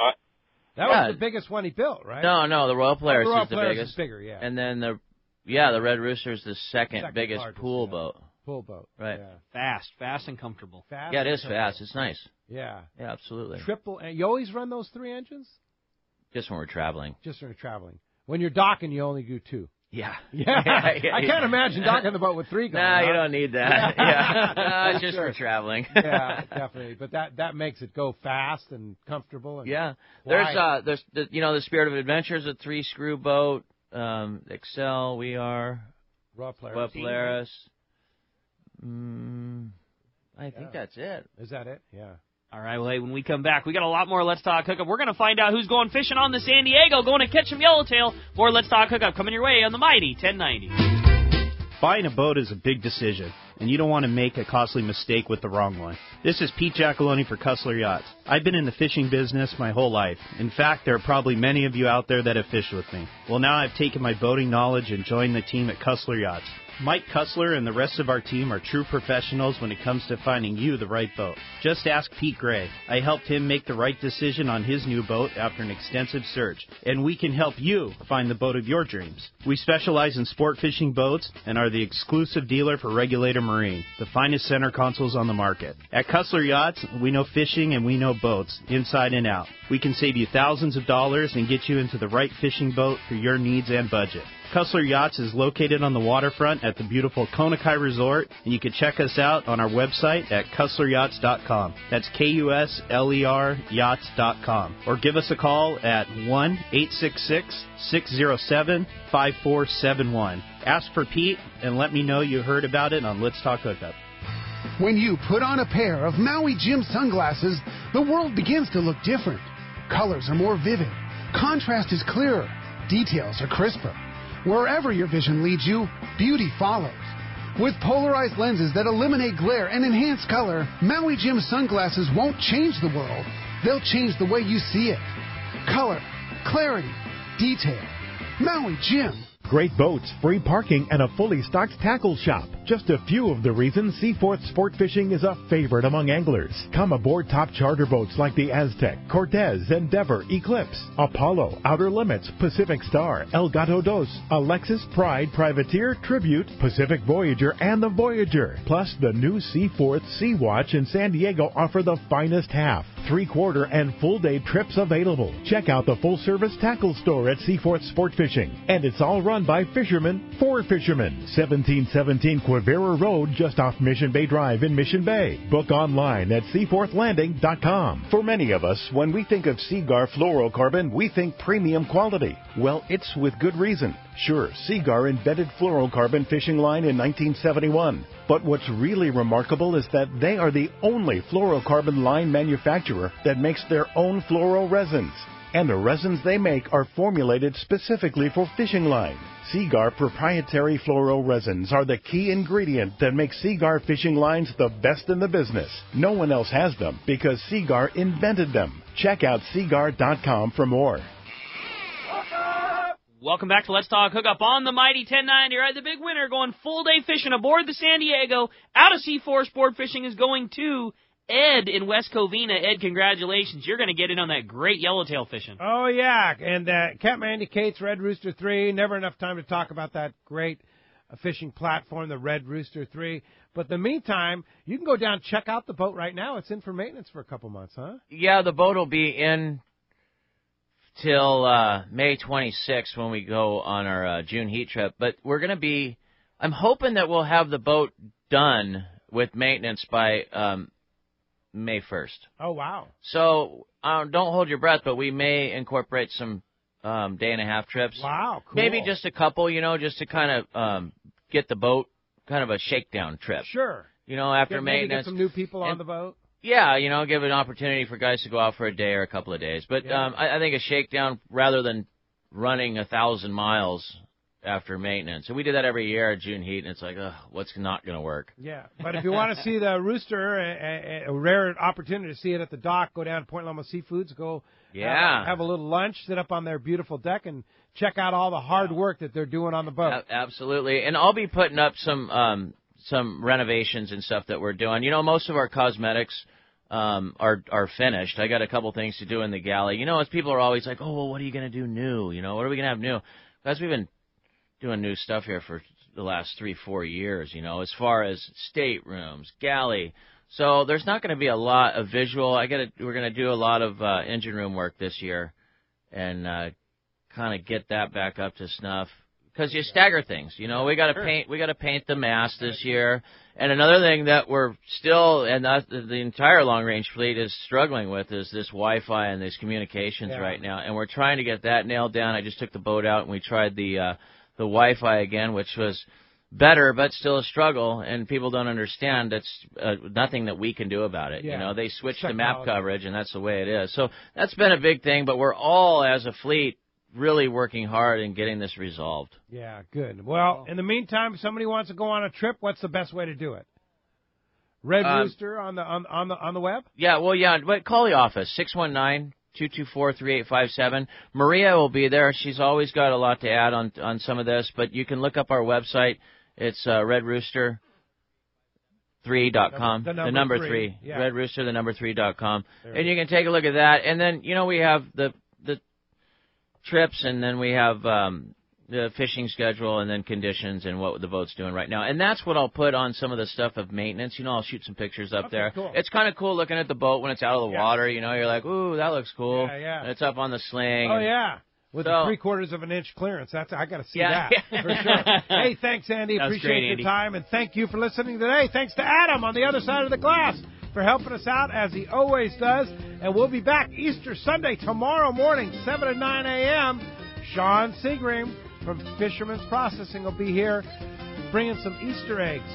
That was the biggest one he built, right? No, the Royal Polaris the Royal is the Polaris biggest. Is bigger, yeah. And then the Red Rooster is the second biggest largest, pool boat. Pool boat. Right. Yeah. Fast and comfortable. Fast. Yeah, it is fast. It's nice. Yeah. Yeah, absolutely. Triple. And you always run those 3 engines? Just when we're traveling. Just when you're traveling. When you're docking, you only do 2. Yeah. Yeah. I can't imagine docking the boat with 3 going. No, you don't need that. Yeah. It's just Sure. for traveling. Yeah, definitely. But that makes it go fast and comfortable. And yeah. quiet. There's the Spirit of Adventure is a 3-screw boat. Excel, we are. Royal Polaris. I think that's it. Is that it? Yeah. All right, well, hey, when we come back, we got a lot more Let's Talk Hookup. We're going to find out who's going fishing on the San Diego, going to catch some yellowtail. More Let's Talk Hookup coming your way on the mighty 1090. Buying a boat is a big decision, and you don't want to make a costly mistake with the wrong one. This is Pete Giacalone for Cussler Yachts. I've been in the fishing business my whole life. In fact, there are probably many of you out there that have fished with me. Well, now I've taken my boating knowledge and joined the team at Cussler Yachts. Mike Cussler and the rest of our team are true professionals when it comes to finding you the right boat. Just ask Pete Gray. I helped him make the right decision on his new boat after an extensive search, and we can help you find the boat of your dreams. We specialize in sport fishing boats and are the exclusive dealer for Regulator Marine, the finest center consoles on the market. At Cussler Yachts, we know fishing and we know boats, inside and out. We can save you thousands of dollars and get you into the right fishing boat for your needs and budget. Cussler Yachts is located on the waterfront at the beautiful Konakai Resort, and you can check us out on our website at CusslerYachts.com. That's KUSLER Yachts.com. Or give us a call at 1-866-607-5471. Ask for Pete and let me know you heard about it on Let's Talk Hookup. When you put on a pair of Maui Jim sunglasses, the world begins to look different. Colors are more vivid. Contrast is clearer. Details are crisper. Wherever your vision leads you, beauty follows. With polarized lenses that eliminate glare and enhance color, Maui Jim sunglasses won't change the world. They'll change the way you see it. Color, clarity, detail. Maui Jim. Great boats, free parking, and a fully stocked tackle shop. Just a few of the reasons Seaforth Sport Fishing is a favorite among anglers. Come aboard top charter boats like the Aztec, Cortez, Endeavor, Eclipse, Apollo, Outer Limits, Pacific Star, El Gato Dos, Alexis, Pride, Privateer, Tribute, Pacific Voyager, and the Voyager. Plus, the new Seaforth Sea Watch in San Diego offer the finest half, 3/4, and full-day trips available. Check out the full-service tackle store at Seaforth Sport Fishing. And it's all run by fishermen for fishermen. 1717 Quivira Road, just off Mission Bay Drive in Mission Bay. Book online at seaforthlanding.com. For many of us, when we think of Seagar fluorocarbon, we think premium quality. Well, it's with good reason. Sure, Seagar invented fluorocarbon fishing line in 1971. But what's really remarkable is that they are the only fluorocarbon line manufacturer that makes their own fluoro resins. And the resins they make are formulated specifically for fishing line. Seagar proprietary fluoro resins are the key ingredient that makes Seagar fishing lines the best in the business. No one else has them because Seagar invented them. Check out Seagar.com for more. Welcome back to Let's Talk Hookup on the Mighty 1090. Right, the big winner going full-day fishing aboard the San Diego out of C4 Sport Fishing is going to Ed in West Covina. Ed, congratulations. You're going to get in on that great yellowtail fishing. Oh, yeah. And Captain Andy Cates, Red Rooster 3. Never enough time to talk about that great fishing platform, the Red Rooster 3. But in the meantime, you can go down and check out the boat right now. It's in for maintenance for a couple months, huh? Yeah, the boat will be in till May 26th when we go on our June heat trip. But we're going to be, I'm hoping that we'll have the boat done with maintenance by May 1st. Oh, wow. So don't hold your breath, but we may incorporate some day-and-a-half trips. Wow, cool. Maybe just a couple, just to kind of get the boat, kind of a shakedown trip. Sure. After maintenance. Maybe get some new people on the boat. Yeah, give an opportunity for guys to go out for a day or a couple of days. But Yeah. I think a shakedown rather than running 1,000 miles after maintenance. And we did that every year at June heat, and it's like, what's not going to work? Yeah, but if you want to see the Rooster, a rare opportunity to see it at the dock, go down to Point Loma Seafoods, go have a little lunch, sit up on their beautiful deck, and check out all the hard work that they're doing on the boat. Absolutely. And I'll be putting up some renovations and stuff that we're doing. Most of our cosmetics are finished. I got a couple things to do in the galley. As people are always like, oh, well, what are you going to do new? What are we going to have new? Guys, we've been doing new stuff here for the last 3-4 years, as far as staterooms, galley. So there's not going to be a lot of visual. We're going to do a lot of engine room work this year and kind of get that back up to snuff. Because you stagger things, we got to paint the mast this year. And another thing that we're still, and the entire long range fleet is struggling with, is this Wi-Fi and these communications right now. And we're trying to get that nailed down. I just took the boat out and we tried the Wi-Fi again, which was better, but still a struggle. And people don't understand that's nothing that we can do about it. Yeah. They switched to map coverage, and that's the way it is. So that's been a big thing. But we're all, as a fleet, really working hard and getting this resolved. Yeah, good. Well, in the meantime, if somebody wants to go on a trip, what's the best way to do it? Red Rooster on the web? Yeah, but call the office, 619-224-3857. Maria will be there. She's always got a lot to add on some of this, but you can look up our website. It's redrooster3.com. The number 3. Yeah. Redrooster, the number 3.com. And you can take a look at that. And then, we have the trips, and then we have the fishing schedule, and then conditions and what the boat's doing right now. And that's what I'll put on some of the stuff of maintenance. I'll shoot some pictures up there. Cool. It's kind of cool looking at the boat when it's out of the water. You're like, ooh, that looks cool. Yeah. And it's up on the sling. Oh, yeah. with a 3/4 of an inch clearance. I got to see that for sure. Hey, thanks, Andy. Appreciate your time, and thank you for listening today. Thanks to Adam on the other side of the glass for helping us out, as he always does. And we'll be back Easter Sunday tomorrow morning, 7 to 9 a.m. Sean Seagram from Fisherman's Processing will be here bringing some Easter eggs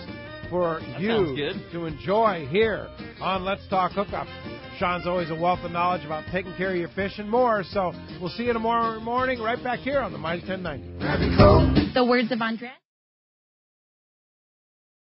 for you to enjoy here on Let's Talk Hookup. Sean's always a wealth of knowledge about taking care of your fish and more. So we'll see you tomorrow morning right back here on the Mighty 1090. The words of Andres.